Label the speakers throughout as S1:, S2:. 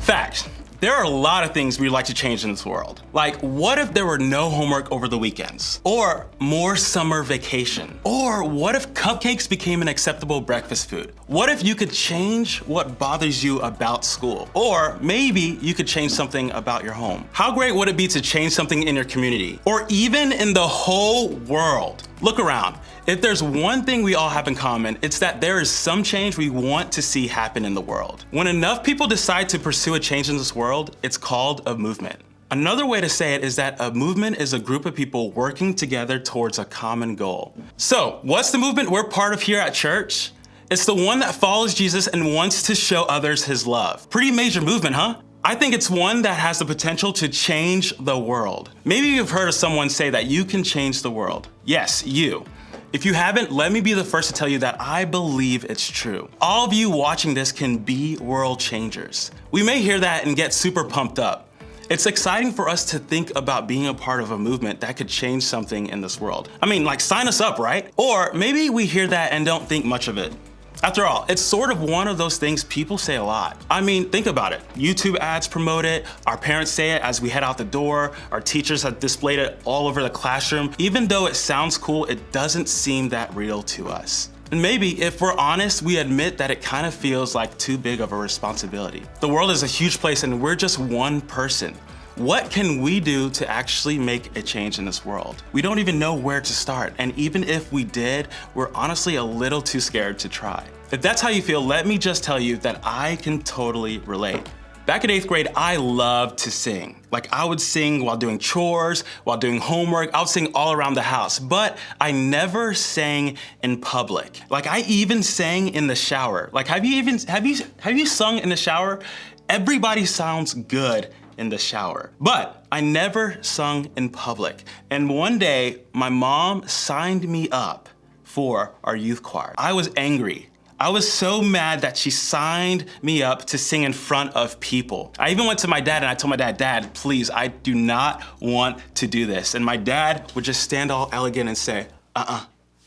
S1: Fact. There are a lot of things we'd like to change in this world. Like, what if there were no homework over the weekends? Or more summer vacation? Or what if cupcakes became an acceptable breakfast food? What if you could change what bothers you about school? Or maybe you could change something about your home. How great would it be to change something in your community? Or even in the whole world? Look around. If there's one thing we all have in common, it's that there is some change we want to see happen in the world. When enough people decide to pursue a change in this world, it's called a movement. Another way to say it is that a movement is a group of people working together towards a common goal. So, what's the movement we're part of here at church? It's the one that follows Jesus and wants to show others his love. Pretty major movement, huh? I think it's one that has the potential to change the world. Maybe you've heard of someone say that you can change the world. Yes, you. If you haven't, let me be the first to tell you that I believe it's true. All of you watching this can be world changers. We may hear that and get super pumped up. It's exciting for us to think about being a part of a movement that could change something in this world. I mean, like, sign us up, right? Or maybe we hear that and don't think much of it. After all, it's sort of one of those things people say a lot. I mean, think about it. YouTube ads promote it, our parents say it as we head out the door, our teachers have displayed it all over the classroom. Even though it sounds cool, it doesn't seem that real to us. And maybe, if we're honest, we admit that it kind of feels like too big of a responsibility. The world is a huge place and we're just one person. What can we do to actually make a change in this world? We don't even know where to start, and even if we did, we're honestly a little too scared to try. If that's how you feel, let me just tell you that I can totally relate. Back in 8th grade, I loved to sing. Like, I would sing while doing chores, while doing homework, I would sing all around the house, but I never sang in public. Like, I even sang in the shower. Like, have you sung in the shower? Everybody sounds good in the shower. But I never sung in public. And one day, my mom signed me up for our youth choir. I was angry. I was so mad that she signed me up to sing in front of people. I even went to my dad and I told my dad, "Dad, please, I do not want to do this." And my dad would just stand all elegant and say,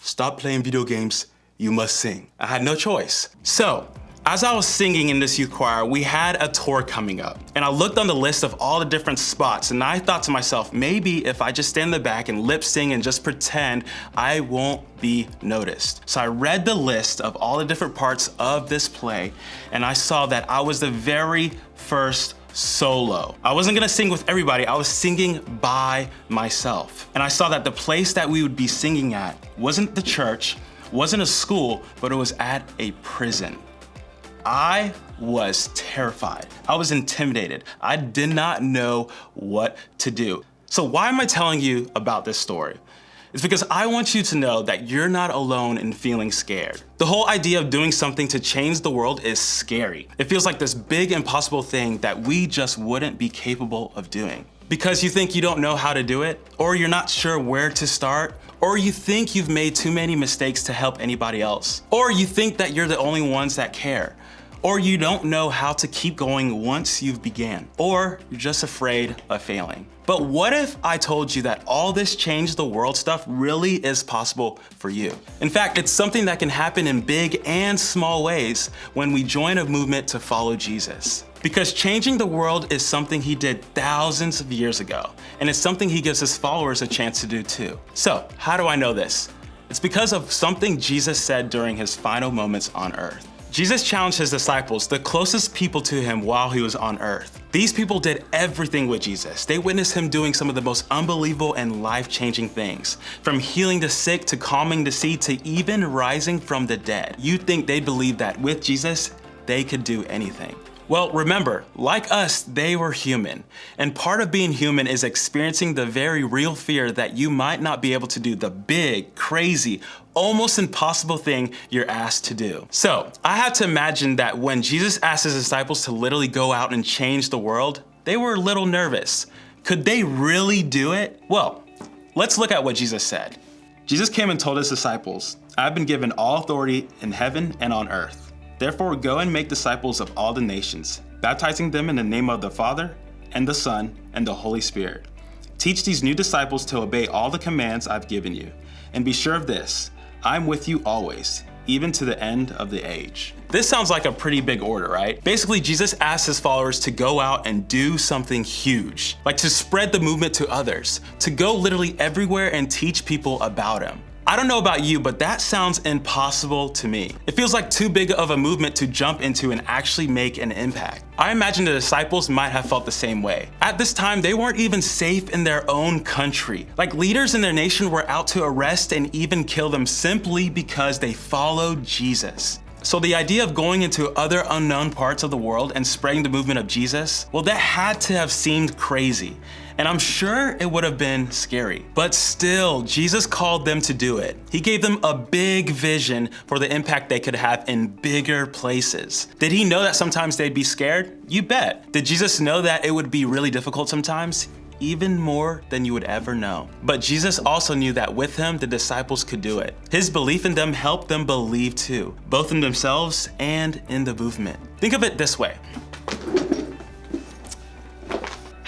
S1: "Stop playing video games, you must sing." I had no choice. So, as I was singing in this youth choir, we had a tour coming up. And I looked on the list of all the different spots and I thought to myself, maybe if I just stand in the back and lip sing and just pretend, I won't be noticed. So I read the list of all the different parts of this play and I saw that I was the very first solo. I wasn't gonna sing with everybody, I was singing by myself. And I saw that the place that we would be singing at wasn't the church, wasn't a school, but it was at a prison. I was terrified. I was intimidated. I did not know what to do. So why am I telling you about this story? It's because I want you to know that you're not alone in feeling scared. The whole idea of doing something to change the world is scary. It feels like this big impossible thing that we just wouldn't be capable of doing. Because you think you don't know how to do it, or you're not sure where to start, or you think you've made too many mistakes to help anybody else, or you think that you're the only ones that care, or you don't know how to keep going once you've began, or you're just afraid of failing. But what if I told you that all this change the world stuff really is possible for you? In fact, it's something that can happen in big and small ways when we join a movement to follow Jesus. Because changing the world is something he did thousands of years ago, and it's something he gives his followers a chance to do too. So, how do I know this? It's because of something Jesus said during his final moments on earth. Jesus challenged his disciples, the closest people to him while he was on earth. These people did everything with Jesus. They witnessed him doing some of the most unbelievable and life-changing things, from healing the sick to calming the sea to even rising from the dead. You'd think they believed that with Jesus, they could do anything. Well, remember, like us, they were human. And part of being human is experiencing the very real fear that you might not be able to do the big, crazy, almost impossible thing you're asked to do. So, I had to imagine that when Jesus asked his disciples to literally go out and change the world, they were a little nervous. Could they really do it? Well, let's look at what Jesus said. Jesus came and told his disciples, "I've been given all authority in heaven and on earth. Therefore, go and make disciples of all the nations, baptizing them in the name of the Father, and the Son, and the Holy Spirit. Teach these new disciples to obey all the commands I've given you. And be sure of this, I'm with you always, even to the end of the age. This sounds like a pretty big order, right? Basically, Jesus asked his followers to go out and do something huge, like to spread the movement to others, to go literally everywhere and teach people about him. I don't know about you, but that sounds impossible to me. It feels like too big of a movement to jump into and actually make an impact. I imagine the disciples might have felt the same way. At this time, they weren't even safe in their own country. Like, leaders in their nation were out to arrest and even kill them simply because they followed Jesus. So the idea of going into other unknown parts of the world and spreading the movement of Jesus, well, that had to have seemed crazy. And I'm sure it would have been scary. But still, Jesus called them to do it. He gave them a big vision for the impact they could have in bigger places. Did he know that sometimes they'd be scared? You bet. Did Jesus know that it would be really difficult sometimes? Even more than you would ever know. But Jesus also knew that with him, the disciples could do it. His belief in them helped them believe too, both in themselves and in the movement. Think of it this way.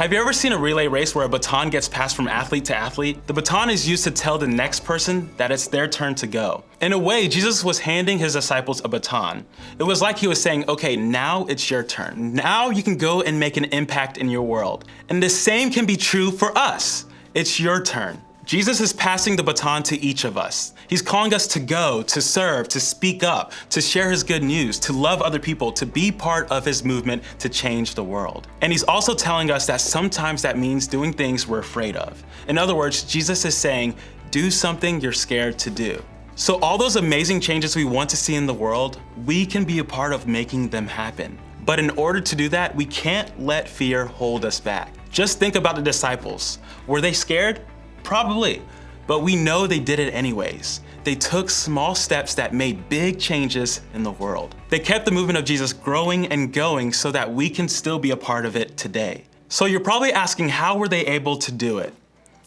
S1: Have you ever seen a relay race where a baton gets passed from athlete to athlete? The baton is used to tell the next person that it's their turn to go. In a way, Jesus was handing his disciples a baton. It was like he was saying, okay, now it's your turn. Now you can go and make an impact in your world. And the same can be true for us. It's your turn. Jesus is passing the baton to each of us. He's calling us to go, to serve, to speak up, to share his good news, to love other people, to be part of his movement to change the world. And he's also telling us that sometimes that means doing things we're afraid of. In other words, Jesus is saying, do something you're scared to do. So all those amazing changes we want to see in the world, we can be a part of making them happen. But in order to do that, we can't let fear hold us back. Just think about the disciples. Were they scared? Probably, but we know they did it anyways. They took small steps that made big changes in the world. They kept the movement of Jesus growing and going so that we can still be a part of it today. So you're probably asking, how were they able to do it?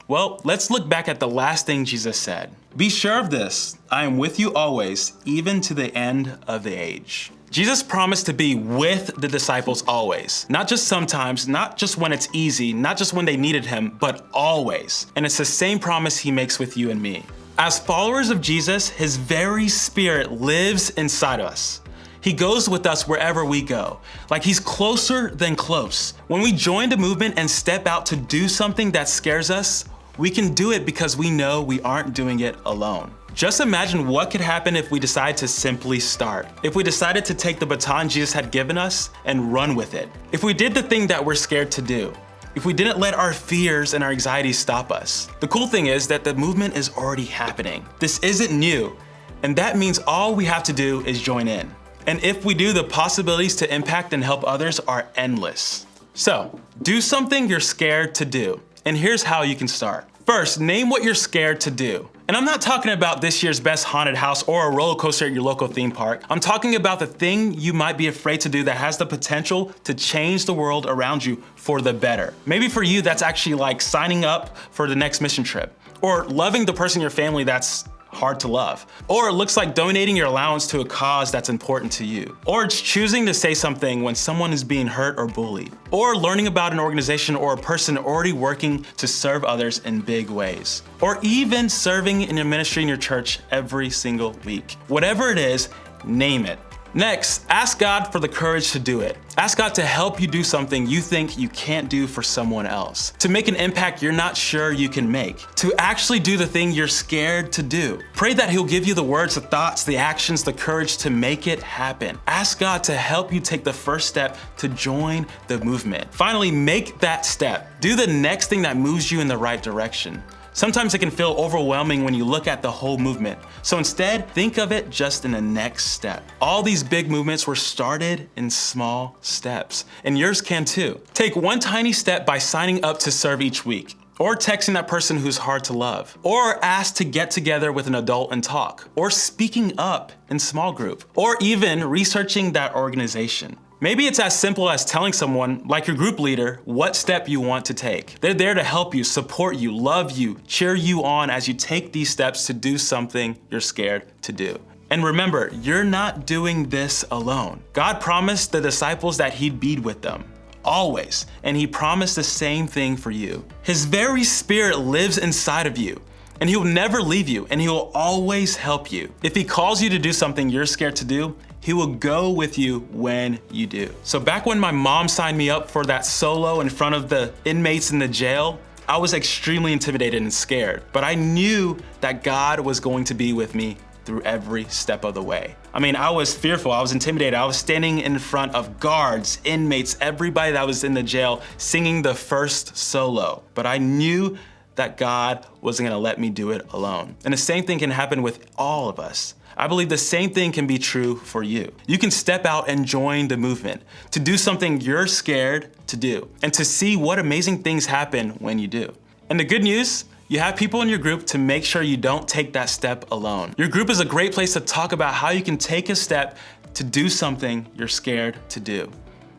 S1: Well, let's look back at the last thing Jesus said. Be sure of this, I am with you always, even to the end of the age. Jesus promised to be with the disciples always. Not just sometimes, not just when it's easy, not just when they needed him, but always. And it's the same promise he makes with you and me. As followers of Jesus, his very spirit lives inside us. He goes with us wherever we go, like he's closer than close. When we join the movement and step out to do something that scares us, we can do it because we know we aren't doing it alone. Just imagine what could happen if we decide to simply start. If we decided to take the baton Jesus had given us and run with it. If we did the thing that we're scared to do. If we didn't let our fears and our anxieties stop us. The cool thing is that the movement is already happening. This isn't new, and that means all we have to do is join in. And if we do, the possibilities to impact and help others are endless. So, do something you're scared to do. And here's how you can start. First, name what you're scared to do. And I'm not talking about this year's best haunted house or a roller coaster at your local theme park. I'm talking about the thing you might be afraid to do that has the potential to change the world around you for the better. Maybe for you, that's actually like signing up for the next mission trip, or loving the person in your family that's hard to love. Or it looks like donating your allowance to a cause that's important to you. Or it's choosing to say something when someone is being hurt or bullied. Or learning about an organization or a person already working to serve others in big ways. Or even serving in a ministry in your church every single week. Whatever it is, name it. Next, ask God for the courage to do it. Ask God to help you do something you think you can't do for someone else. To make an impact you're not sure you can make. To actually do the thing you're scared to do. Pray that He'll give you the words, the thoughts, the actions, the courage to make it happen. Ask God to help you take the first step to join the movement. Finally, make that step. Do the next thing that moves you in the right direction. Sometimes it can feel overwhelming when you look at the whole movement. So instead, think of it just in the next step. All these big movements were started in small steps, and yours can too. Take one tiny step by signing up to serve each week, or texting that person who's hard to love, or ask to get together with an adult and talk, or speaking up in small group, or even researching that organization. Maybe it's as simple as telling someone, like your group leader, what step you want to take. They're there to help you, support you, love you, cheer you on as you take these steps to do something you're scared to do. And remember, you're not doing this alone. God promised the disciples that He'd be with them, always, and He promised the same thing for you. His very Spirit lives inside of you. And He will never leave you, and He will always help you. If He calls you to do something you're scared to do, He will go with you when you do. So back when my mom signed me up for that solo in front of the inmates in the jail, I was extremely intimidated and scared, but I knew that God was going to be with me through every step of the way. I mean, I was fearful, I was intimidated. I was standing in front of guards, inmates, everybody that was in the jail singing the first solo, but I knew that God wasn't gonna let me do it alone. And the same thing can happen with all of us. I believe the same thing can be true for you. You can step out and join the movement, to do something you're scared to do, and to see what amazing things happen when you do. And the good news, you have people in your group to make sure you don't take that step alone. Your group is a great place to talk about how you can take a step to do something you're scared to do,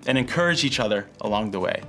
S1: and encourage each other along the way.